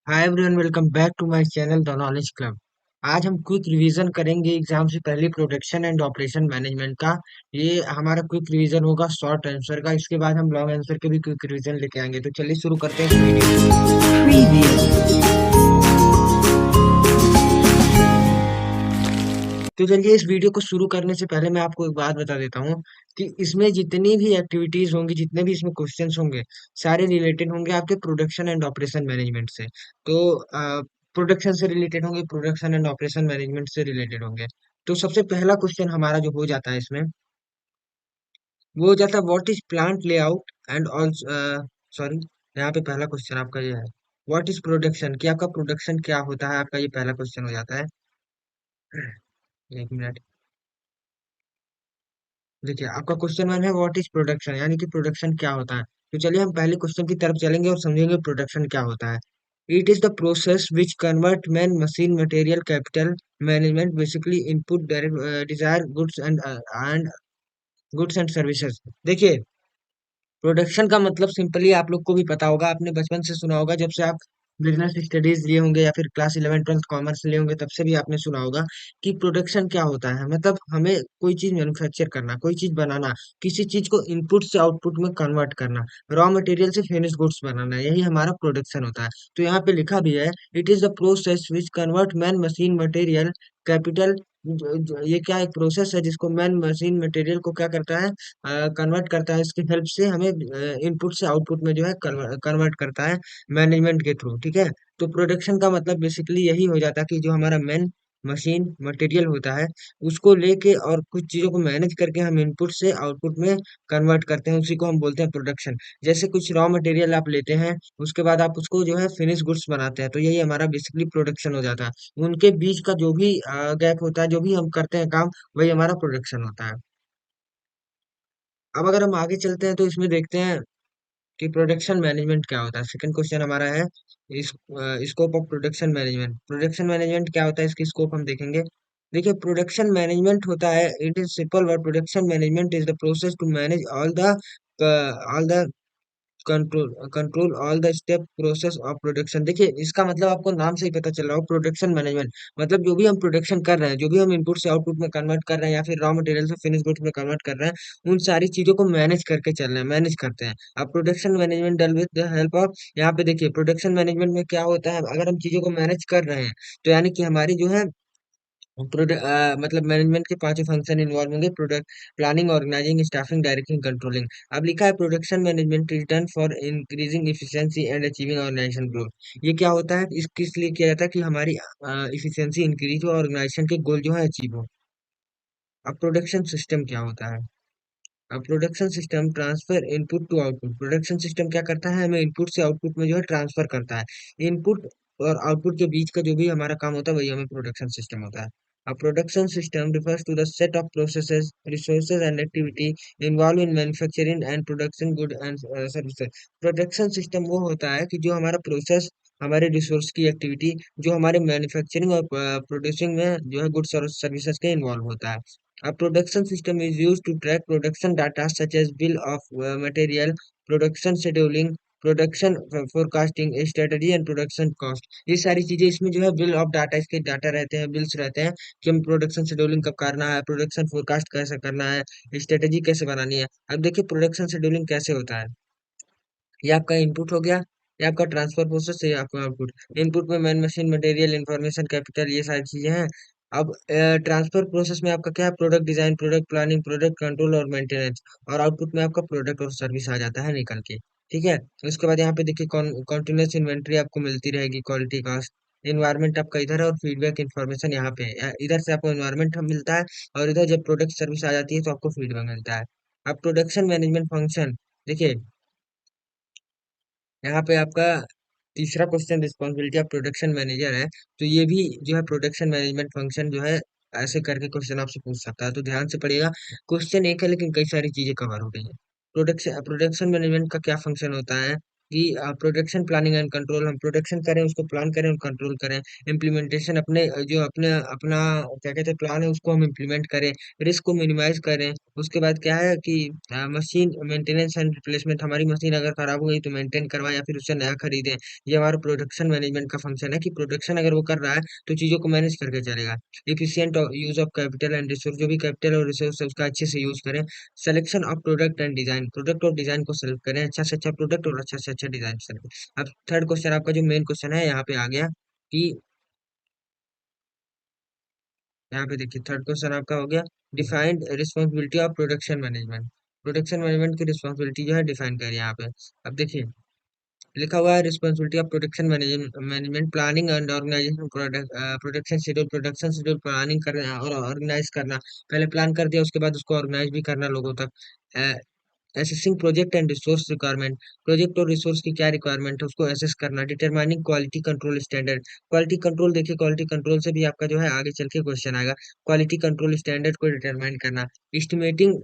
Hi everyone, welcome back to my channel the knowledge club. आज हम quick revision करेंगे exam से पहले प्रोटेक्शन एंड ऑपरेशन मैनेजमेंट का। ये हमारा क्विक रिवीजन होगा शॉर्ट आंसर का। इसके बाद हम लॉन्ग आंसर के भी क्विक रिवीजन लेके आएंगे। तो चलिए शुरू करते हैं इस वीडियो को। Preview। तो चलिए इस वीडियो को शुरू करने से पहले मैं आपको एक बात बता देता हूँ कि इसमें जितनी भी एक्टिविटीज होंगी, जितने भी इसमें क्वेश्चंस होंगे, सारे रिलेटेड होंगे आपके प्रोडक्शन एंड ऑपरेशन मैनेजमेंट से। तो प्रोडक्शन से रिलेटेड होंगे, प्रोडक्शन एंड ऑपरेशन मैनेजमेंट से रिलेटेड होंगे। तो सबसे पहला क्वेश्चन हमारा जो हो जाता है इसमें, वो हो जाता है what is plant layout and also, sorry, यहाँ पे पहला क्वेश्चन आपका ये है, व्हाट इज प्रोडक्शन, कि आपका प्रोडक्शन क्या होता है, आपका ये पहला क्वेश्चन हो जाता है। एक मिनट। देखिए आपका क्वेश्चन वन है व्हाट इज प्रोडक्शन, यानी कि प्रोडक्शन क्या होता है। तो चलिए हम पहले क्वेश्चन की तरफ चलेंगे और समझेंगे प्रोडक्शन क्या होता है। It is the process which convert man machine material capital management basically input desire goods and services. देखिए प्रोडक्शन का मतलब सिंपली आप लोग को भी पता होगा, आपने बचपन से सुना होगा, जब से आप बिजनेस स्टडीज लिए होंगे या फिर क्लास 11 ट्वेल्थ कॉमर्स लिए होंगे तब से भी आपने सुना होगा कि प्रोडक्शन क्या होता है। मतलब हमें कोई चीज मैन्युफैक्चर करना, कोई चीज बनाना, किसी चीज को इनपुट से आउटपुट में कन्वर्ट करना, रॉ मटेरियल से फिनिश गुड्स बनाना, यही हमारा प्रोडक्शन होता है। तो यहाँ पे लिखा भी है it is the process which convert man machine material capital. ये क्या एक प्रोसेस है जिसको मैन मशीन मटेरियल को क्या करता है, कन्वर्ट करता है। इसकी हेल्प से हमें इनपुट से आउटपुट में जो है कन्वर्ट करता है मैनेजमेंट के थ्रू। ठीक है। तो प्रोडक्शन का मतलब बेसिकली यही हो जाता है कि जो हमारा मेन मशीन मटेरियल होता है उसको लेके और कुछ चीजों को मैनेज करके हम इनपुट से आउटपुट में कन्वर्ट करते हैं, उसी को हम बोलते हैं प्रोडक्शन। जैसे कुछ रॉ मटेरियल आप लेते हैं, उसके बाद आप उसको जो है फिनिश गुड्स बनाते हैं, तो यही हमारा बेसिकली प्रोडक्शन हो जाता है। उनके बीच का जो भी गैप होता है, जो भी हम करते हैं काम, वही हमारा प्रोडक्शन होता है। अब अगर हम आगे चलते हैं तो इसमें देखते हैं कि प्रोडक्शन मैनेजमेंट क्या होता है। सेकंड क्वेश्चन हमारा है इस scope of production management. Production management क्या होता है, इसकी स्कोप हम देखेंगे। देखिए प्रोडक्शन मैनेजमेंट होता है, it is simple word, production management is the process to manage all the control all the step process of production. देखिए इसका मतलब आपको नाम से ही पता चल रहा हो, प्रोडक्शन मैनेजमेंट मतलब जो भी हम प्रोडक्शन कर रहे हैं, जो भी हम इनपुट से आउटपुट में कन्वर्ट कर रहे हैं या फिर रॉ मटेरियल से फिनिश गुड्स में कन्वर्ट कर रहे हैं, उन सारी चीजों को मैनेज करके चल रहे हैं, मैनेज करते हैं। अब production management deal with the help of, यहाँ पे देखिए प्रोडक्शन मैनेजमेंट में क्या होता है, अगर हम चीजों को मैनेज कर रहे हैं तो यानी कि हमारी जो है मतलब मैनेजमेंट के पांचों फंक्शन इन्वॉल्व होंगे, product planning, organising, staffing, directing, controlling. अब लिखा है production management is done for increasing efficiency and achieving organisation growth. ये क्या होता है, इस किस लिए किया जाता है, कि हमारी इफिशिएंसी इंक्रीज हो, ऑर्गेनाइजेशन के गोल जो है अचीव हो। अब प्रोडक्शन सिस्टम क्या होता है। अब production system transfer input to output. Production system क्या करता है, हमें इनपुट से आउटपुट में जो है ट्रांसफर करता है। इनपुट और आउटपुट के बीच का जो भी हमारा काम होता है वही हमें प्रोडक्शन सिस्टम होता है। A production system refers to the set of processes, resources and activity involved in manufacturing and production good and services। Production system वो होता है कि जो हमारा प्रोसेस, हमारे रिसोर्स की एक्टिविटी, जो हमारे मैन्युफैक्चरिंग और प्रोड्यूसिंग में जो है गुड्स और सर्विसेज के इन्वॉल्व होता है। A production system is used to track production data such as bill of material, production scheduling, production forecasting, strategy and production cost. ये सारी चीजें इसमें जो है बिल ऑफ डाटा, इसके डाटा रहते हैं, बिल्स रहते हैं कि हम प्रोडक्शन शेड्यूलिंग कब करना है, प्रोडक्शन फोरकास्ट कैसे करना है, स्ट्रेटजी कैसे बनानी है। अब देखिए प्रोडक्शन शेड्यूलिंग कैसे होता है। ये आपका इनपुट हो गया, ये आपका ट्रांसफर प्रोसेस, ये आपका आउटपुट। इनपुट में man machine material information capital, ये सारी चीजें हैं। अब ट्रांसफर प्रोसेस में आपका क्या है, product design, product planning, product control और मेंटेनेंस। और आउटपुट में आपका प्रोडक्ट और सर्विस आ जाता है निकल के। ठीक है। उसके बाद यहाँ पे देखिए कॉन्टिन्यूस इन्वेंट्री आपको मिलती रहेगी, क्वालिटी कास्ट, इन्वायरमेंट आपका इधर है और फीडबैक इन्फॉर्मेशन यहाँ पे है। इधर से आपको इन्वायरमेंट मिलता है और इधर जब प्रोडक्ट सर्विस आ जाती है तो आपको फीडबैक मिलता है। अब प्रोडक्शन मैनेजमेंट फंक्शन देखिए, यहाँ पे आपका तीसरा question responsibility of production manager है। तो ये भी जो है प्रोडक्शन मैनेजमेंट फंक्शन जो है, ऐसे करके क्वेश्चन आपसे पूछ सकता है, तो ध्यान से पढ़िएगा। क्वेश्चन एक है लेकिन कई सारी चीजें कवर हो गई है। प्रोडक्शन प्रोडक्शन मैनेजमेंट का क्या फंक्शन होता है। कि प्रोडक्शन प्लानिंग एंड कंट्रोल, हम प्रोडक्शन करें, उसको प्लान करें और कंट्रोल करें। इम्प्लीमेंटेशन, अपने जो अपने अपना क्या कहते हैं प्लान है उसको हम इम्प्लीमेंट करें। रिस्क को मिनिमाइज करें। उसके बाद क्या है कि मशीन मेंटेनेंस एंड रिप्लेसमेंट, हमारी मशीन अगर खराब हो गई तो मेंटेन करवाएं या फिर उससे नया खरीदें। ये हमारा प्रोडक्शन मैनेजमेंट का फंक्शन है कि प्रोडक्शन अगर वो कर रहा है तो चीजों को मैनेज करके चलेगा। Efficient use of capital and resource, जो भी कैपिटल और रिसोर्स है उसका अच्छे से यूज करें। Selection of product and design, product और डिजाइन को सेलेक्ट करें, अच्छा से अच्छा प्रोडक्ट और अच्छा से अच्छा डिजाइन सेलेक्ट। अब थर्ड क्वेश्चन आपका जो मेन क्वेश्चन है यहाँ पे आ गया कि यहाँ पे देखिए थर्ड क्वेश्चन आपका हो गया, defined responsibility of production management. Production management की रिस्पॉन्सिबिलिटी जो है डिफाइन करिए यहाँ पे। अब देखिए लिखा हुआ है responsibility of production management, planning and organisation, production schedule, production schedule planning करना और ऑर्गेनाइज करना। पहले प्लान कर दिया उसके बाद उसको ऑर्गेनाइज भी करना लोगों तक। Assessing project and resource requirement, project और रिसोर्स की क्या रिक्वायरमेंट है उसको असेस करना। Determining quality control standard, quality control, देखिए क्वालिटी कंट्रोल से भी आपका जो है आगे चल के क्वेश्चन आएगा। क्वालिटी कंट्रोल स्टैंडर्ड को डिटरमाइन करना। Estimating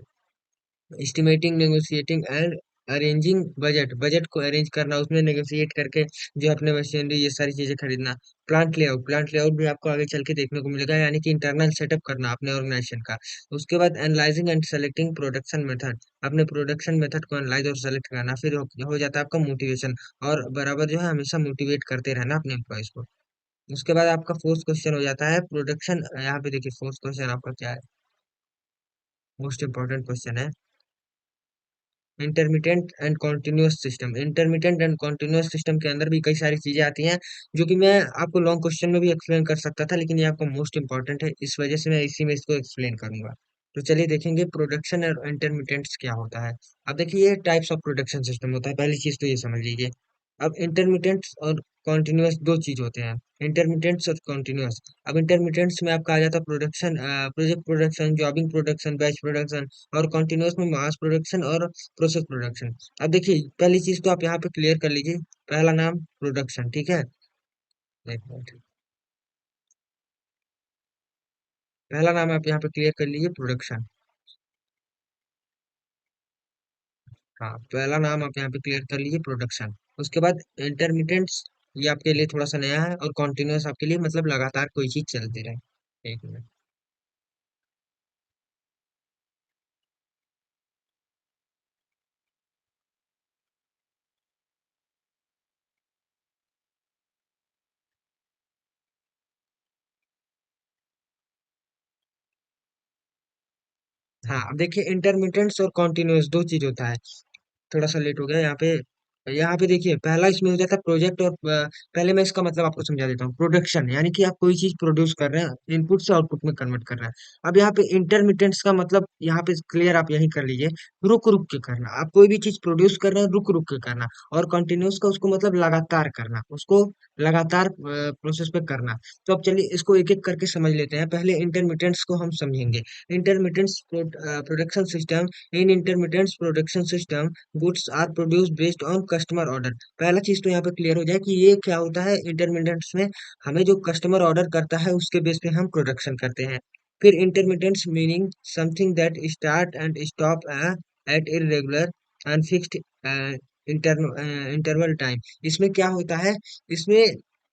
estimating negotiating and arranging budget, budget को अरेंज करना, उसमें नेगोशिएट करके जो अपने मशीनरी ये सारी चीजें खरीदना। प्लांट लेआउट भी आपको आगे चल के देखने को मिलेगा, यानी कि इंटरनल सेटअप करना अपने ऑर्गेनाइजेशन का। उसके बाद analysing and selecting production method, अपने प्रोडक्शन मेथड को एनालाइज और सेलेक्ट करना। फिर हो जाता है आपका मोटिवेशन, और बराबर जो है हमेशा मोटिवेट करते रहना अपने एम्प्लॉयज को। उसके बाद आपका फोर्थ क्वेश्चन हो जाता है प्रोडक्शन, यहाँ पे देखिए फोर्थ क्वेश्चन आपका क्या है, मोस्ट इंपॉर्टेंट क्वेश्चन है, intermediate and continuous system. Intermediate and continuous system के अंदर भी कई सारी चीजें आती हैं जो कि मैं आपको लॉन्ग क्वेश्चन में भी एक्सप्लेन कर सकता था, लेकिन ये आपका मोस्ट इंपॉर्टेंट है, इस वजह से मैं इसी में इसको एक्सप्लेन करूंगा। तो चलिए देखेंगे प्रोडक्शन और इंटरमीडिएट्स क्या होता है। अब देखिए ये टाइप्स ऑफ प्रोडक्शन सिस्टम होता है, पहली चीज तो ये समझ लीजिए। अब इंटरमीडिएट्स और कॉन्टिन्यूअस दो चीज होते हैं, इंटरमीडिएट्स और कॉन्टिन्यूअस। अब इंटरमीडिएट्स में आपका आ जाता है production, project production, jobbing production, batch production. और कॉन्टिन्यूअस में मास प्रोडक्शन और प्रोसेस प्रोडक्शन। अब देखिए पहली चीज तो आप यहाँ पे क्लियर कर लीजिए, पहला नाम प्रोडक्शन, ठीक है। एक मिनट, पहला नाम आप यहाँ पे क्लियर कर लीजिए प्रोडक्शन। हाँ, पहला नाम आप यहाँ पे क्लियर कर लीजिए प्रोडक्शन। उसके बाद इंटरमिटेंट्स, ये आपके लिए थोड़ा सा नया है, और कॉन्टिन्यूअस आपके लिए मतलब लगातार कोई चीज चलती रहे। एक मिनट। हाँ, अब देखिए इंटरमिटेंट्स और कॉन्टिन्यूअस दो चीज होता है। थोड़ा सा लेट हो गया यहाँ पे। यहाँ पे देखिए पहला इसमें हो जाता है प्रोजेक्ट, और पहले मैं इसका मतलब आपको समझा देता हूँ। प्रोडक्शन यानी कि आप कोई चीज प्रोड्यूस कर रहे हैं, इनपुट से आउटपुट में कन्वर्ट कर रहे हैं। अब यहाँ पे इंटरमिटेंट्स का मतलब यहाँ पे क्लियर आप यही कर लीजिए, रुक रुक के करना। आप कोई भी चीज प्रोड्यूस कर रहे हैं रुक रुक के करना। और कंटिन्यूस का उसको मतलब लगातार करना, उसको लगातार प्रोसेस पे करना। तो अब चलिए इसको एक एक करके समझ लेते हैं, पहले इंटरमिटेंट्स को हम समझेंगे। Intermittents production system, in intermittents production system goods are produced based on customer order. पहला चीज तो यहाँ पे क्लियर हो जाए कि ये क्या होता है इंटरमीडिएट्स में, हमें जो कस्टमर ऑर्डर करता है उसके बेस पे हम प्रोडक्शन करते हैं। फिर intermediates meaning something that start and stop at irregular and fixed interval time. इसमें क्या होता है, इसमें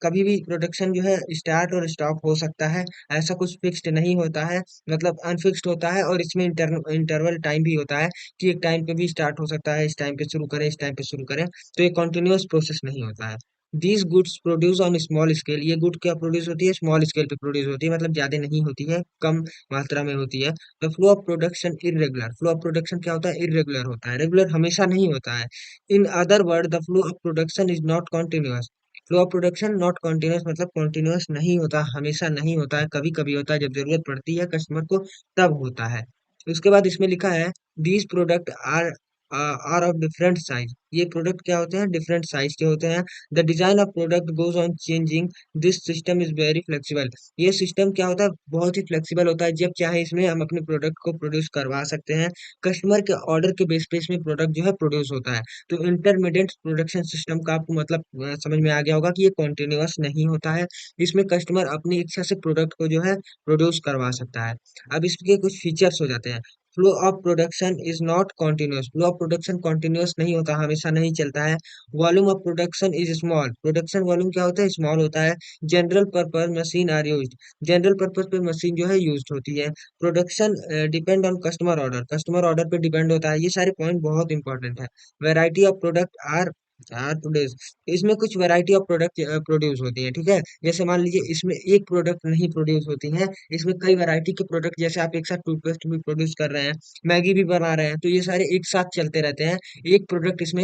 कभी भी प्रोडक्शन जो है स्टार्ट और स्टॉप हो सकता है, ऐसा कुछ फिक्स्ड नहीं होता है, मतलब अनफिक्स्ड होता है। और इसमें इंटरवल टाइम भी होता है कि एक टाइम पे भी स्टार्ट हो सकता है, इस टाइम पे शुरू करें, इस टाइम पे शुरू करें। तो ये कॉन्टिन्यूअस प्रोसेस नहीं होता है। These goods produce on small scale, ये गुड क्या प्रोड्यूस होती है, स्मॉल स्केल पे प्रोड्यूस होती है, मतलब ज्यादा नहीं होती है, कम मात्रा में होती है। The flow of production irregular, flow of production क्या होता है, इरेगुलर होता है, रेगुलर हमेशा नहीं होता है। In other word the flow of production is not continuous. Flow of production not continuous मतलब कॉन्टिन्यूअस नहीं होता, हमेशा नहीं होता है, कभी कभी होता है, जब जरूरत पड़ती है कस्टमर को तब होता है। उसके बाद इसमें लिखा है these product are of different size, ये प्रोडक्ट क्या होते हैं, डिफरेंट साइज के होते हैं। The design of product goes on changing, this system is very flexible, ये सिस्टम क्या होता है, बहुत ही फ्लेक्सिबल होता है, जब चाहे इसमें हम अपने प्रोडक्ट को प्रोड्यूस करवा सकते हैं। कस्टमर के ऑर्डर के बेस पे इसमें प्रोडक्ट जो है प्रोड्यूस होता है। तो इंटरमीडिएट प्रोडक्शन सिस्टम का आपको मतलब समझ में आ गया होगा कि ये कॉन्टिन्यूअस नहीं होता है, इसमें कस्टमर अपनी इच्छा से प्रोडक्ट को जो है प्रोड्यूस करवा सकता है। अब इसके कुछ फीचर्स हो जाते हैं। Flow of production is not continuous, flow of production continuous नहीं होता, हमेशा नहीं चलता है। Volume of production is small, production volume क्या होता है, स्मॉल होता है। General purpose machine are used, general purpose पे मशीन जो है यूज्ड होती है। Production depend on customer order, customer order पे डिपेंड होता है। ये सारे पॉइंट बहुत इंपॉर्टेंट है। Variety of product are produce, इसमें कुछ वैरायटी ऑफ प्रोडक्ट प्रोड्यूस होती है, ठीक है। जैसे मान लीजिए इसमें एक प्रोडक्ट नहीं प्रोड्यूस होती है, इसमें कई वैरायटी के प्रोडक्ट, जैसे आप एक साथ टूथपेस्ट भी प्रोड्यूस कर रहे हैं, मैगी भी बना रहे हैं, तो ये सारे एक साथ चलते रहते हैं। एक प्रोडक्ट इसमें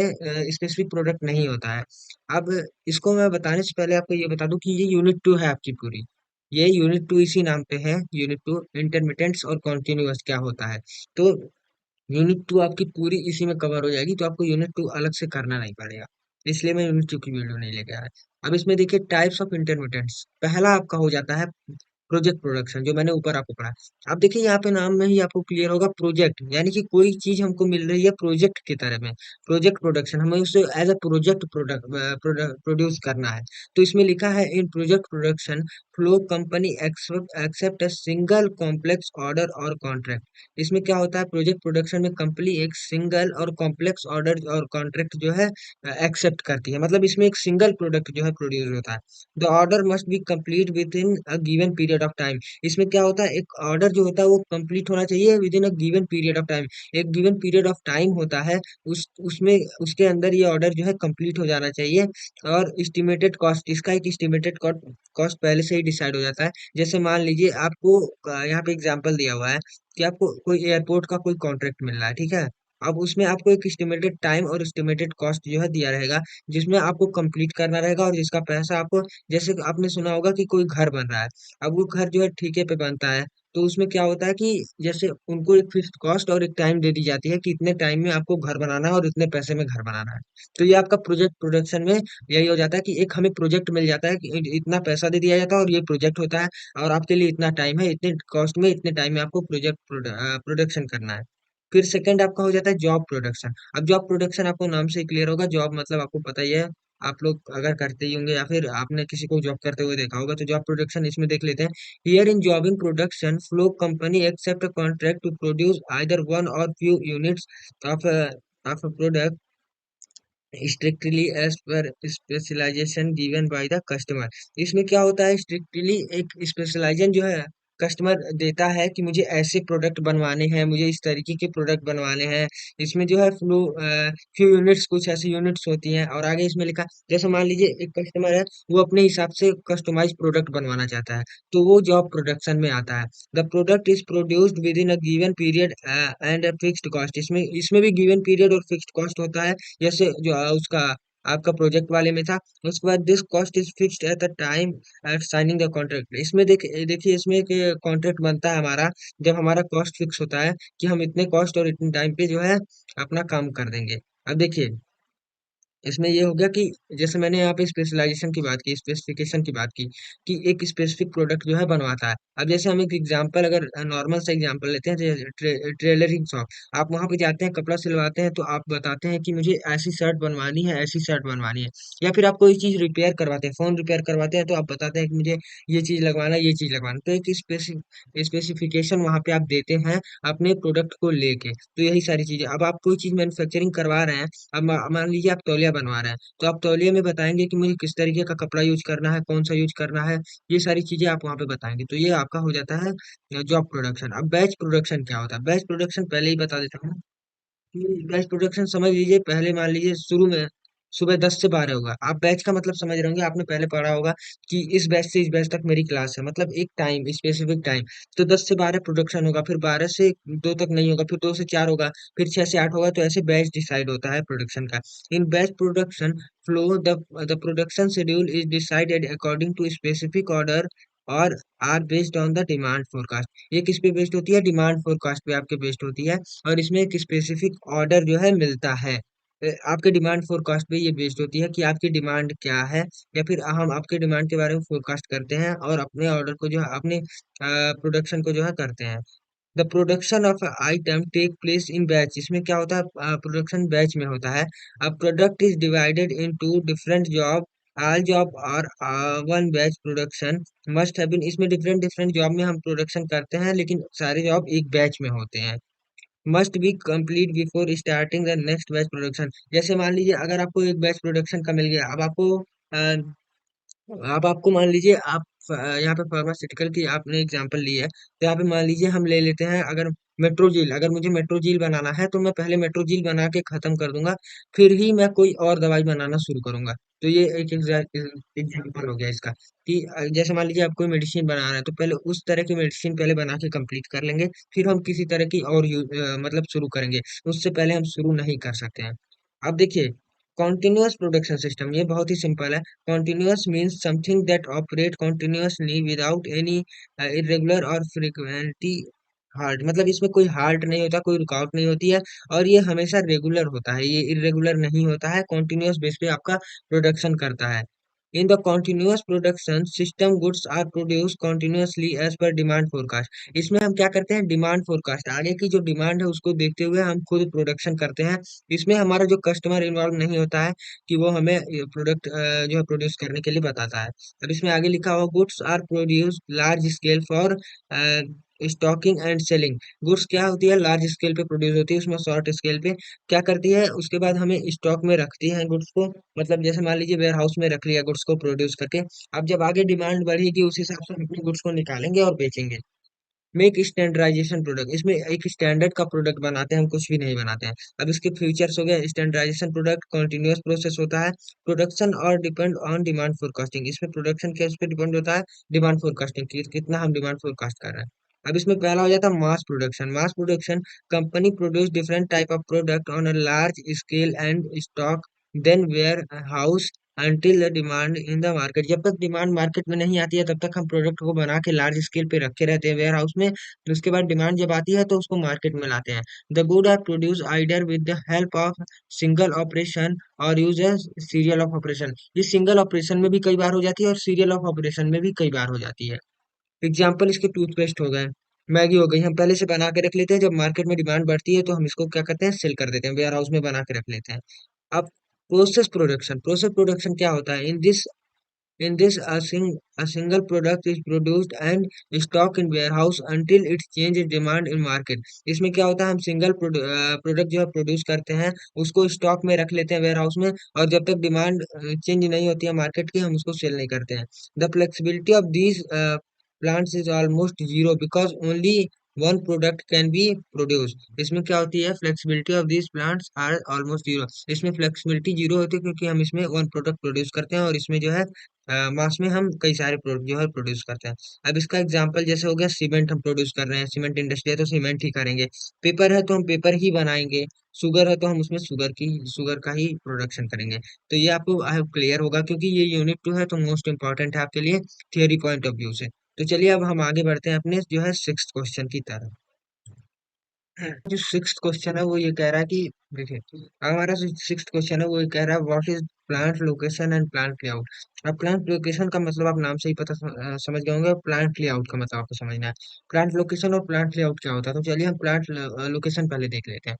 स्पेसिफिक प्रोडक्ट नहीं होता है। अब इसको मैं बताने से पहले आपको ये बता दूं कि ये यूनिट टू है आपकी पूरी, ये यूनिट टू इसी नाम पे है, यूनिट टू इंटरमिटेंट्स और कॉन्टिन्यूअस क्या होता है। तो यूनिट टू आपकी पूरी इसी में कवर हो जाएगी, तो आपको यूनिट टू अलग से करना नहीं पड़ेगा, इसलिए मैं यूनिट टू की वीडियो नहीं लेके आया। अब इसमें देखिए टाइप्स ऑफ इंटरमिटेंट्स, पहला आपका हो जाता है प्रोजेक्ट प्रोडक्शन, जो मैंने ऊपर आपको पढ़ा। अब देखिए यहाँ पे नाम में ही आपको क्लियर होगा, प्रोजेक्ट यानी कि कोई चीज हमको मिल रही है प्रोजेक्ट की तरह में, प्रोजेक्ट प्रोडक्शन, हमें उसे as a project product produce करना है। तो इसमें लिखा है in project production flow company accept a single complex order और कॉन्ट्रैक्ट। इसमें क्या होता है, प्रोजेक्ट प्रोडक्शन में कंपनी एक सिंगल और कॉम्प्लेक्स ऑर्डर और कॉन्ट्रैक्ट जो है एक्सेप्ट करती है, मतलब इसमें एक सिंगल प्रोडक्ट जो है प्रोड्यूस होता है। The order must be complete with in a given period of time, इसमें क्या होता है, एक ऑर्डर जो होता है वो कंप्लीट होना चाहिए with in a given period of time, एक गिवन पीरियड ऑफ टाइम होता है, उस उसमें उसके अंदर ये ऑर्डर जो है कंप्लीट हो जाना चाहिए। और एस्टिमेटेड कॉस्ट, इसका एक एस्टिमेटेड कॉस्ट पहले से ही डिसाइड हो जाता है। जैसे मान लीजिए आपको यहाँ पे एग्जांपल दिया हुआ है कि आपको कोई एयरपोर्ट का कोई कॉन्ट्रैक्ट मिल रहा है, ठीक है। अब उसमें आपको एक एस्टिमेटेड टाइम और एस्टिमेटेड कॉस्ट जो है दिया रहेगा, जिसमें आपको कंप्लीट करना रहेगा, और जिसका पैसा आपको, जैसे कि आपने सुना होगा कि कोई घर बन रहा है, अब वो घर जो है ठेके पे बनता है, तो उसमें क्या होता है कि जैसे उनको एक फिक्स्ड कॉस्ट और एक टाइम दे दी जाती है कि इतने टाइम में आपको घर बनाना है और इतने पैसे में घर बनाना है। तो ये आपका प्रोजेक्ट प्रोडक्शन में यही हो जाता है कि एक हमें प्रोजेक्ट मिल जाता है कि इतना पैसा दे दिया जाता है और ये प्रोजेक्ट होता है, और आपके लिए इतना टाइम है, इतने कॉस्ट में इतने टाइम में आपको प्रोजेक्ट प्रोडक्शन करना है। फिर सेकंड आपका हो जाता है जॉब प्रोडक्शन। अब जॉब प्रोडक्शन आपको नाम से ही क्लियर होगा, जॉब मतलब आपको पता ही है, आप लोग अगर करते ही होंगे या फिर आपने किसी को जॉब करते हुए देखा होगा, तो जॉब प्रोडक्शन इसमें देख लेते हैं। Here in jobbing production flow company accept a contract to produce either one or few units of of a product strictly as per specialization given by the customer. इसमें क्या होता है, स्ट्रिक्टली एक specialisation जो है कस्टमर देता है कि मुझे ऐसे प्रोडक्ट बनवाने हैं, मुझे इस तरीके के प्रोडक्ट बनवाने हैं। इसमें जो है फ्लो फ्यू यूनिट्स, कुछ ऐसी यूनिट्स होती हैं, और आगे इसमें लिखा, जैसे मान लीजिए एक कस्टमर है, वो अपने हिसाब से कस्टमाइज प्रोडक्ट बनवाना चाहता है, तो वो जॉब प्रोडक्शन में आता है। The product is produced with in a given period and a fixed cost, इसमें इसमें भी गिवन पीरियड और फिक्स्ड कॉस्ट होता है, जैसे जो उसका आपका प्रोजेक्ट वाले में था। उसके बाद this cost is fixed at the time at signing the contract. इसमें देखिए इसमें एक कॉन्ट्रैक्ट बनता है हमारा, जब हमारा कॉस्ट फिक्स होता है कि हम इतने कॉस्ट और इतने टाइम पे जो है अपना काम कर देंगे। अब देखिए इसमें ये हो गया कि जैसे मैंने यहाँ पे स्पेशलाइजेशन की बात की, स्पेसिफिकेशन की बात की, कि एक स्पेसिफिक प्रोडक्ट जो है बनवाता है। अब जैसे हम एक एग्जांपल, अगर नॉर्मल सा एग्जांपल लेते हैं, टेलरिंग शॉप, आप वहां पे जाते हैं, कपड़ा सिलवाते हैं, तो आप बताते हैं कि मुझे ऐसी शर्ट बनवानी है, ऐसी शर्ट बनवानी है। या फिर आप कोई चीज रिपेयर करवाते हैं, फोन रिपेयर करवाते हैं, तो आप बताते हैं कि मुझे ये चीज लगवाना है, ये चीज लगवाना है। तो एक स्पेसिफिकेशन वहां पे आप देते हैं अपने प्रोडक्ट को लेके। तो यही सारी चीजें, अब आप कोई चीज मैन्युफैक्चरिंग करवा रहे हैं, अब मान लीजिए आप तौलिया बनवा रहे हैं, तो आप तौलिया में बताएंगे कि मुझे किस तरीके का कपड़ा यूज करना है, कौन सा यूज करना है, ये सारी चीजें आप वहां पे बताएंगे। तो ये आपका हो जाता है जॉब प्रोडक्शन। अब बैच प्रोडक्शन क्या होता है, बैच प्रोडक्शन पहले ही बता देता हूँ कि बैच प्रोडक्शन समझ लीजिए, पहले मान लीजिए शुरू में सुबह 10 से 12 होगा, आप बैच का मतलब समझ रहे होंगे, आपने पहले पढ़ा होगा कि इस बैच से इस बैच तक मेरी क्लास है, मतलब एक टाइम, स्पेसिफिक टाइम। तो 10 से 12 प्रोडक्शन होगा, फिर 12 से 2 तक नहीं होगा, फिर 2 से 4 होगा, फिर 6 से 8 होगा, तो ऐसे बैच डिसाइड होता है प्रोडक्शन का। In batch production flow the production schedule is decided according to specific order और are based on the demand forecast. ये किस पे बेस्ड होती है, डिमांड फोरकास्ट पे आपके बेस्ड होती है, और इसमें एक स्पेसिफिक ऑर्डर जो है मिलता है। आपके डिमांड फोरकास्ट पे ये बेस्ड होती है कि आपकी डिमांड क्या है, या फिर हम आपके डिमांड के बारे में फोरकास्ट करते हैं और अपने ऑर्डर को जो है, अपने प्रोडक्शन को जो है करते हैं। The production of item take place in batch, इसमें क्या होता है, प्रोडक्शन बैच में होता है। A product is divided into different job, all job or one batch production must have been, इसमें डिफरेंट डिफरेंट जॉब में हम प्रोडक्शन करते हैं, लेकिन सारे जॉब एक बैच में होते हैं। Must be complete before starting the next batch production. जैसे मान लीजिए अगर आपको एक बैच प्रोडक्शन का मिल गया, अब आपको अब आपको मान लीजिए आप यहाँ पे फार्मास्यूटिकल की आपने एग्जांपल ली है, तो यहाँ पे मान लीजिए हम ले लेते हैं, अगर मेट्रोजील, अगर मुझे मेट्रोजील बनाना है तो मैं पहले मेट्रोजील बना के खत्म कर दूंगा, फिर ही मैं कोई और दवाई बनाना शुरू करूंगा। तो ये एक एग्जाम्पल हो गया इसका कि जैसे मान लीजिए आप कोई मेडिसिन बना रहे हैं तो पहले उस तरह की मेडिसिन पहले बना के कंप्लीट कर लेंगे, फिर हम किसी तरह की और मतलब शुरू करेंगे। उससे पहले हम शुरू नहीं कर सकते हैं। अब देखिए, कॉन्टिन्यूअस प्रोडक्शन सिस्टम ये बहुत ही सिंपल है। Continuous means something that operate continuously without any irregular or frequency halt, मतलब इसमें कोई halt नहीं होता, कोई रुकावट नहीं होती है, और ये हमेशा रेगुलर होता है, ये इरेगुलर नहीं होता है, कॉन्टिन्यूअस बेस पे आपका प्रोडक्शन करता है। In the continuous production system goods are produced continuously as per demand forecast। इसमें हम क्या करते हैं, डिमांड फोरकास्ट, आगे की जो डिमांड है उसको देखते हुए हम खुद प्रोडक्शन करते हैं। इसमें हमारा जो कस्टमर इन्वॉल्व नहीं होता है कि वो हमें प्रोडक्ट जो है प्रोड्यूस करने के लिए बताता है। अब इसमें आगे लिखा हुआ, goods are produce large scale for stocking and selling. Goods क्या होती है, लार्ज स्केल पे प्रोड्यूस होती है, उसमें शॉर्ट स्केल पे क्या करती है, उसके बाद हमें स्टॉक में रखती है गुड्स को, मतलब जैसे मान लीजिए वेयर हाउस में रख लिया गुड्स को प्रोड्यूस करके। अब जब आगे डिमांड बढ़ेगी उस हिसाब से हम अपने गुड्स को निकालेंगे और बेचेंगे। मेक स्टैंडर्डाइजेशन प्रोडक्ट, इसमें एक स्टैंडर्ड का प्रोडक्ट बनाते हैं, हम कुछ भी नहीं बनाते हैं। अब इसके फीचर्स हो गए, स्टैंडर्डाइजेशन प्रोडक्ट कॉन्टिन्यूअस प्रोसेस होता है, प्रोडक्शन और डिपेंड ऑन डिमांड फोरकास्टिंग, इसमें प्रोडक्शन क्या उस पर डिपेंड होता है, डिमांड फोरकास्टिंग की कितना हम डिमांड फोरकास्ट कर रहे हैं। अब इसमें पहला हो जाता है mass production. Mass production, company produce different type of product on a large scale and stock then warehouse until the demand in the market. जब तक डिमांड मार्केट में नहीं आती है तब तक हम प्रोडक्ट को बना के लार्ज स्केल पे रखे रहते हैं वेयर हाउस में, फिर उसके बाद डिमांड जब आती है तो उसको मार्केट में लाते हैं। The good are produce either with the help of single operation और यूजर सीरियल ऑफ ऑपरेशन। ये सिंगल ऑपरेशन में भी कई बार हो जाती है और सीरियल ऑफ ऑपरेशन में भी कई बार हो जाती है। एग्जाम्पल इसके टूथपेस्ट हो गए, मैगी हो गई, हम पहले से बना के रख लेते हैं, जब मार्केट में डिमांड बढ़ती है तो हम इसको क्या करते हैं, सेल कर देते हैं, वेयर हाउस में बना के रख लेते हैं। अब प्रोसेस प्रोडक्शन, प्रोसेस प्रोडक्शन क्या होता है, in this a single product is produced and stock in warehouse until it changes demand in market। इसमें क्या होता है, हम सिंगल प्रोडक्ट जो है प्रोड्यूस करते हैं, उसको स्टॉक में रख लेते हैं वेयर हाउस में, और जब तक डिमांड चेंज नहीं होती है मार्केट की हम उसको सेल नहीं करते हैं। The flexibility of these plants is almost zero because only one product can be produce. इसमें क्या होती है, flexibility of these plants are almost zero, इसमें फ्लेक्सिबिलिटी जीरो होती है क्योंकि हम इसमें वन प्रोडक्ट प्रोड्यूस करते हैं और इसमें जो है मास में हम कई सारे प्रोडक्ट जो है प्रोड्यूस करते हैं। अब इसका एग्जांपल जैसे हो गया, सीमेंट हम प्रोड्यूस कर रहे हैं, सीमेंट इंडस्ट्री है तो सीमेंट ही करेंगे, पेपर है तो हम पेपर ही बनाएंगे, शुगर है तो हम उसमें शुगर का ही प्रोडक्शन करेंगे। तो ये आपको आई होप क्लियर होगा, क्योंकि ये यूनिट 2 है तो मोस्ट इंपॉर्टेंट है आपके लिए थियोरी पॉइंट ऑफ व्यू से। तो चलिए अब हम आगे बढ़ते हैं अपने जो है सिक्स्थ क्वेश्चन की तरफ। जो सिक्स्थ क्वेश्चन है वो ये कह रहा है कि, देखिए हमारा जो सिक्स्थ क्वेश्चन है वो ये कह रहा है, what is plant location and plant layout. अब प्लांट लोकेशन का मतलब आप नाम से ही समझ गए होंगे, प्लांट लेआउट का मतलब आपको समझना है। प्लांट लोकेशन और प्लांट लेआउट क्या होता है, तो चलिए हम प्लांट लोकेशन पहले देख लेते हैं।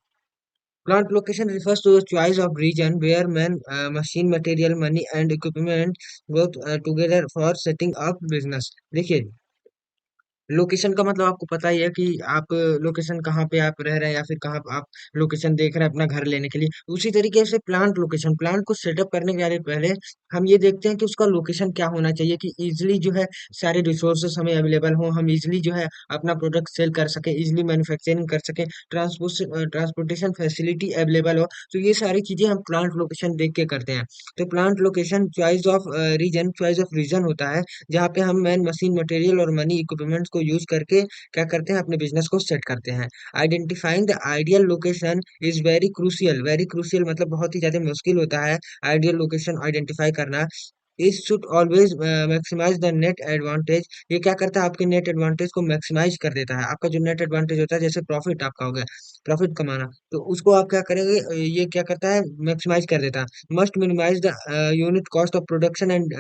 Plant location refers to the choice of region where man, machine, material, money and equipment go together for setting up business। देखिए, लोकेशन का मतलब आपको पता ही है कि आप लोकेशन कहाँ पे आप रह रहे हैं या फिर कहाँ पे आप लोकेशन देख रहे हैं अपना घर लेने के लिए। उसी तरीके से प्लांट लोकेशन, प्लांट को सेटअप करने के वाले पहले हम ये देखते हैं कि उसका लोकेशन क्या होना चाहिए कि इजिली जो है सारे रिसोर्सेस हमें अवेलेबल हो, हम इजिली जो है अपना प्रोडक्ट सेल कर सके, इजिली मैन्युफैक्चरिंग कर सके, ट्रांसपोर्टेशन फैसिलिटी अवेलेबल हो। तो ये सारी चीजें हम प्लांट लोकेशन देख के करते हैं। तो plant location choice of region, choice of region होता है जहाँ पे हम मैन मशीन मटेरियल और मनी इक्विपमेंट्स को यूज करके क्या करते हैं, अपने बिजनेस को सेट करते हैं। Identifying the ideal location is very crucial, very crucial मतलब बहुत ही ज्यादा मुश्किल होता है आइडियल लोकेशन आइडेंटिफाई करना। It should always maximise the net advantage. ये क्या करता है, आपके नेट एडवांटेज को मैक्सिमाइज कर देता है। आपका जो नेट एडवांटेज होता है, जैसे प्रॉफिट आपका हो गया, प्रॉफिट कमाना, तो उसको आप क्या करेंगे, ये क्या करता है, मैक्सिमाइज कर देता है। Must minimise the unit cost of production and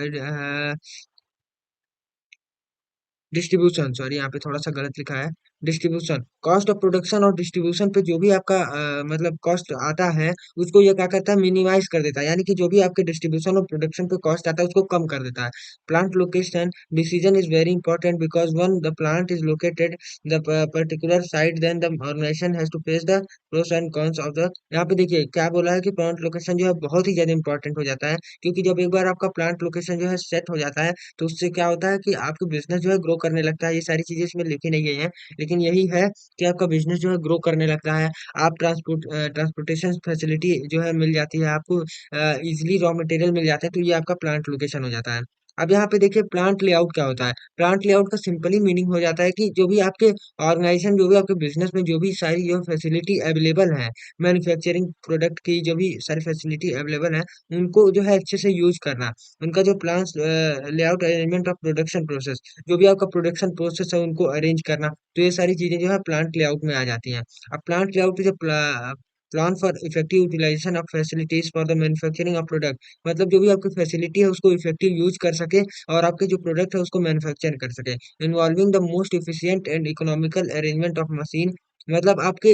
distribution, sorry यहाँ पे थोड़ा सा गलत लिखा है, डिस्ट्रीब्यूशन, कॉस्ट ऑफ प्रोडक्शन और डिस्ट्रीब्यूशन पे जो भी आपका मतलब कॉस्ट आता है, उसको ये क्या करता है, मिनिमाइज कर देता है, यानी कि जो भी आपके डिस्ट्रीब्यूशन और प्रोडक्शन पे कॉस्ट आता है उसको कम कर देता है। Plant location decision is very important because one the plant is located the particular site then the organisation has to face the pros and cons of the. यहाँ पे देखिए क्या बोला है कि प्लांट लोकेशन जो है बहुत ही ज्यादा इंपॉर्टेंट हो जाता है, क्योंकि जब एक बार आपका प्लांट लोकेशन जो है सेट हो जाता है, तो उससे क्या होता है कि आपका बिजनेस जो है ग्रो करने लगता है। ये सारी चीजें इसमें लिखी नहीं गई हैं, लेकिन यही है कि आपका बिजनेस जो है ग्रो करने लगता है। आप ट्रांसपोर्टेशन फैसिलिटी जो है मिल जाती है आपको, इजिली रॉ मटेरियल मिल जाता है, तो ये आपका प्लांट लोकेशन हो जाता है। अब यहाँ पे देखिए प्लांट लेआउट क्या होता है। प्लांट लेआउट का सिंपली मीनिंग हो जाता है कि जो भी आपके ऑर्गेनाइजेशन, जो भी आपके बिजनेस में जो भी सारी जो फैसिलिटी अवेलेबल है, मैन्युफैक्चरिंग प्रोडक्ट की जो भी सारी फैसिलिटी अवेलेबल है, उनको जो है अच्छे से यूज करना। उनका जो plan layout arrangement of production process, जो भी आपका प्रोडक्शन प्रोसेस है उनको अरेंज करना, तो ये सारी चीजें जो है प्लांट लेआउट में आ जाती हैं। अब प्लांट लेआउट जो plan for effective utilisation of facilities for the manufacturing of product, मतलब जो भी आपकी फैसिलिटी है उसको इफेक्टिव यूज कर सके और आपके जो प्रोडक्ट है उसको मैन्युफैक्चर कर सके। Involving the most efficient and economical arrangement of machine, मतलब आपके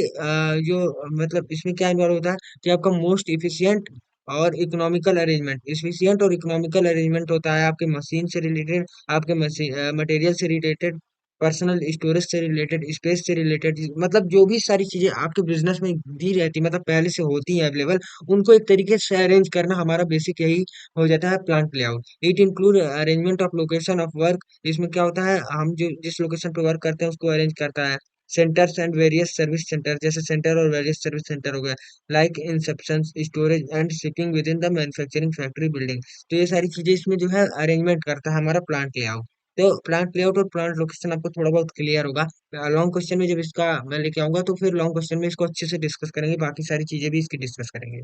मतलब इसमें क्या इन्वॉल्व होता है कि आपका मोस्ट इफिशियंट और इकोनॉमिकल अरेंजमेंट, इफिशियंट और इकोनॉमिकल अरेंजमेंट होता है आपके मशीन से रिलेटेड, आपके मशीन मटेरियल से रिलेटेड, पर्सनल स्टोरेज से रिलेटेड, स्पेस से रिलेटेड, मतलब जो भी सारी चीजें आपके बिजनेस में दी रहती, मतलब पहले से होती हैं अवेलेबल, उनको एक तरीके से अरेंज करना हमारा बेसिक यही हो जाता है plant layout. It include arrangement of location of work, इसमें क्या होता है, हम जो जिस लोकेशन पे वर्क करते हैं उसको अरेंज करता है। Centres and various service centre, जैसे सेंटर और वेरियस सर्विस सेंटर हो गया, like Inception, storage and shipping with in the manufacturing factory building. तो ये सारी चीजें इसमें जो है अरेंजमेंट करता है हमारा प्लांट लेआउट। तो प्लांट लेआउट और प्लांट लोकेशन आपको थोड़ा बहुत क्लियर होगा। लॉन्ग क्वेश्चन में जब इसका मैं लेके आऊंगा तो फिर लॉन्ग क्वेश्चन में इसको अच्छे से डिस्कस करेंगे, बाकी सारी चीजें भी इसकी डिस्कस करेंगे।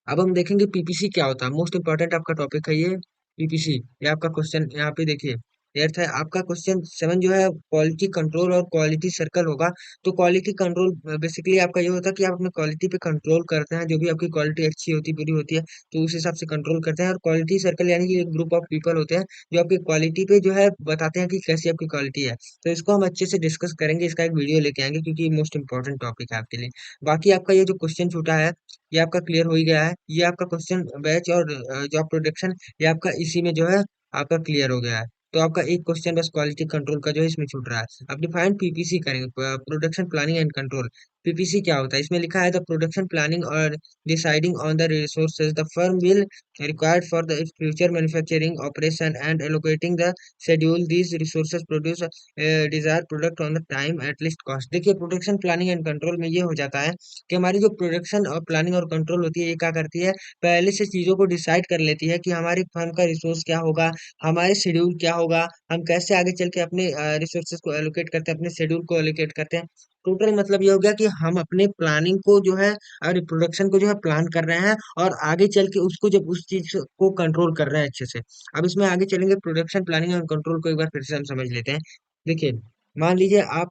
अब हम देखेंगे पीपीसी क्या होता है, मोस्ट इंपॉर्टेंट आपका टॉपिक है ये पीपीसी। ये आपका क्वेश्चन यहाँ पे देखिए, एर्थ है आपका क्वेश्चन 7 जो है क्वालिटी कंट्रोल और क्वालिटी सर्कल होगा। तो क्वालिटी कंट्रोल बेसिकली आपका ये होता है कि आप अपने क्वालिटी पे कंट्रोल करते हैं, जो भी आपकी क्वालिटी अच्छी होती बुरी होती है तो उस हिसाब से कंट्रोल करते हैं। और क्वालिटी सर्कल यानी कि एक ग्रुप ऑफ पीपल होते हैं जो आपकी क्वालिटी पे जो है बताते हैं कि कैसी आपकी क्वालिटी है। तो इसको हम अच्छे से डिस्कस करेंगे, इसका एक वीडियो लेके आएंगे क्योंकि मोस्ट इंपॉर्टेंट टॉपिक है आपके लिए। बाकी आपका ये जो क्वेश्चन छूटा है ये आपका क्लियर हो ही गया है। ये आपका क्वेश्चन बैच और जॉब प्रोडक्शन, ये आपका इसी में जो है आपका क्लियर हो गया है। तो आपका एक क्वेश्चन बस क्वालिटी कंट्रोल का जो है इसमें छूट रहा है। अब डिफाइन पीपीसी करेंगे, production planning and control. PPC क्या होता है, इसमें लिखा है द प्रोडक्शन प्लानिंग और deciding on the resources the firm will required for the future manufacturing operation and allocating the schedule these resources produce desired product on the time at least cost। देखिए production planning and control में ये हो जाता है कि हमारी जो production और प्लानिंग और कंट्रोल होती है ये क्या करती है, पहले से चीजों को डिसाइड कर लेती है कि हमारी फर्म का रिसोर्स क्या होगा, हमारे शेड्यूल क्या होगा, हम कैसे आगे चल के अपने रिसोर्सेज को एलोकेट करते हैं, अपने शेड्यूल को एलोकेट करते हैं। टोटल मतलब ये हो गया कि हम अपने प्लानिंग को जो है और प्रोडक्शन को जो है प्लान कर रहे हैं और आगे चल के उसको जब उस चीज को कंट्रोल कर रहे हैं अच्छे से। अब इसमें आगे चलेंगे प्रोडक्शन प्लानिंग और कंट्रोल को एक बार फिर से हम समझ लेते हैं। देखिए मान लीजिए आप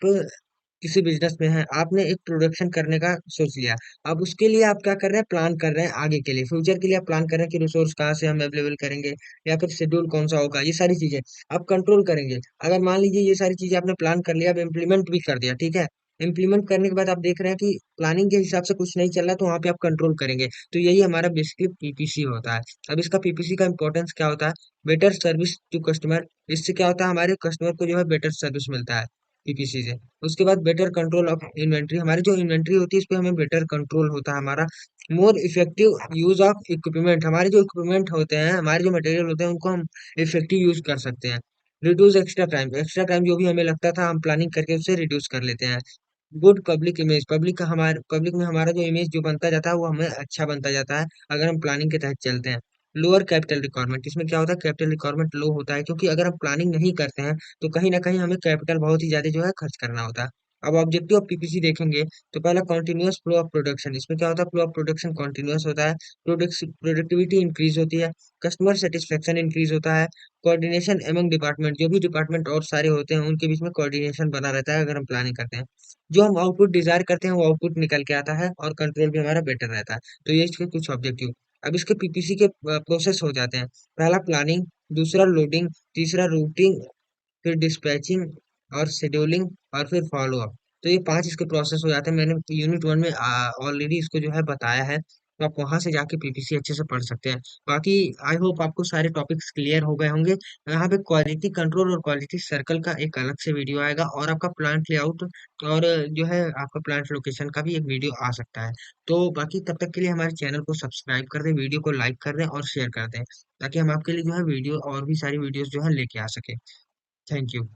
किसी बिजनेस में है, आपने एक प्रोडक्शन करने का सोच लिया। अब उसके लिए आप क्या कर रहे हैं, प्लान कर रहे हैं आगे के लिए, फ्यूचर के लिए आप प्लान कर रहे हैं कि रिसोर्स कहाँ से हम अवेलेबल करेंगे या फिर शेड्यूल कौन सा होगा, ये सारी चीजें आप कंट्रोल करेंगे। अगर मान लीजिए ये सारी चीजें आपने प्लान कर लिया, अब इम्प्लीमेंट भी कर दिया, ठीक है, इम्प्लीमेंट करने के बाद आप देख रहे हैं कि प्लानिंग के हिसाब से कुछ नहीं चल रहा, तो वहां पे आप कंट्रोल करेंगे। तो यही हमारा बेसिकली पीपीसी होता है। अब इसका पीपीसी का इंपॉर्टेंस क्या होता है, बेटर सर्विस टू कस्टमर। इससे क्या होता है, हमारे कस्टमर को जो है बेटर सर्विस मिलता है पीपीसी से। उसके बाद बेटर कंट्रोल ऑफ इन्वेंट्री, हमारी जो इन्वेंट्री होती है इस पे हमें बेटर कंट्रोल होता है हमारा। More effective use of equipment, हमारे जो इक्विपमेंट होते हैं, हमारे जो मटेरियल होते हैं उनको हम इफेक्टिव यूज कर सकते हैं। Reduce extra time, extra time जो भी हमें लगता था हम प्लानिंग करके उससे रिड्यूस कर लेते हैं। गुड पब्लिक इमेज, पब्लिक का हमारे पब्लिक में हमारा जो इमेज जो बनता जाता है वो हमें अच्छा बनता जाता है अगर हम प्लानिंग के तहत चलते हैं। लोअर कैपिटल रिक्वायरमेंट, इसमें क्या होता है, कैपिटल रिक्वायरमेंट लो होता है, क्योंकि अगर हम प्लानिंग नहीं करते हैं तो कहीं ना कहीं हमें कैपिटल बहुत ही ज्यादा जो है खर्च करना होता है। अब ऑब्जेक्टिव ऑफ पीपीसी देखेंगे तो पहला कॉन्टिन्यूअस फ्लो ऑफ प्रोडक्शन, इसमें क्या होता है, फ्लो ऑफ प्रोडक्शन कॉन्टिन्यूअस होता है, प्रोडक्टिविटी इंक्रीज होती है, कस्टमर सेटिस्फेक्शन इंक्रीज होता है, कोऑर्डिनेशन एमंग डिपार्टमेंट, जो भी डिपार्टमेंट और सारे होते हैं उनके बीच में कोऑर्डिनेशन बना रहता है अगर हम प्लानिंग करते हैं। जो हम आउटपुट डिजायर करते हैं वो आउटपुट निकल के आता है और कंट्रोल भी हमारा बेटर रहता है। तो ये इसके कुछ ऑब्जेक्टिव। अब इसके पीपीसी के प्रोसेस हो जाते हैं, पहला प्लानिंग, दूसरा लोडिंग, तीसरा रूटिंग, फिर डिस्पैचिंग, और शेड्यूलिंग और फिर फॉलो अप। तो ये 5 इसके प्रोसेस हो जाते हैं। मैंने यूनिट 1 में ऑलरेडी इसको जो है बताया है, तो आप वहां से जाके पीपीसी अच्छे से पढ़ सकते हैं। बाकी आई होप आपको सारे टॉपिक्स क्लियर हो गए होंगे। यहाँ पे क्वालिटी कंट्रोल और क्वालिटी सर्कल का एक अलग से वीडियो आएगा, और आपका प्लांट लेआउट और जो है आपका प्लांट लोकेशन का भी एक वीडियो आ सकता है। तो बाकी तब तक के लिए हमारे चैनल को सब्सक्राइब कर दें, वीडियो को लाइक कर दें और शेयर कर दें, ताकि हम आपके लिए जो है वीडियो और भी सारी वीडियोस जो है लेके आ सके। Thank you.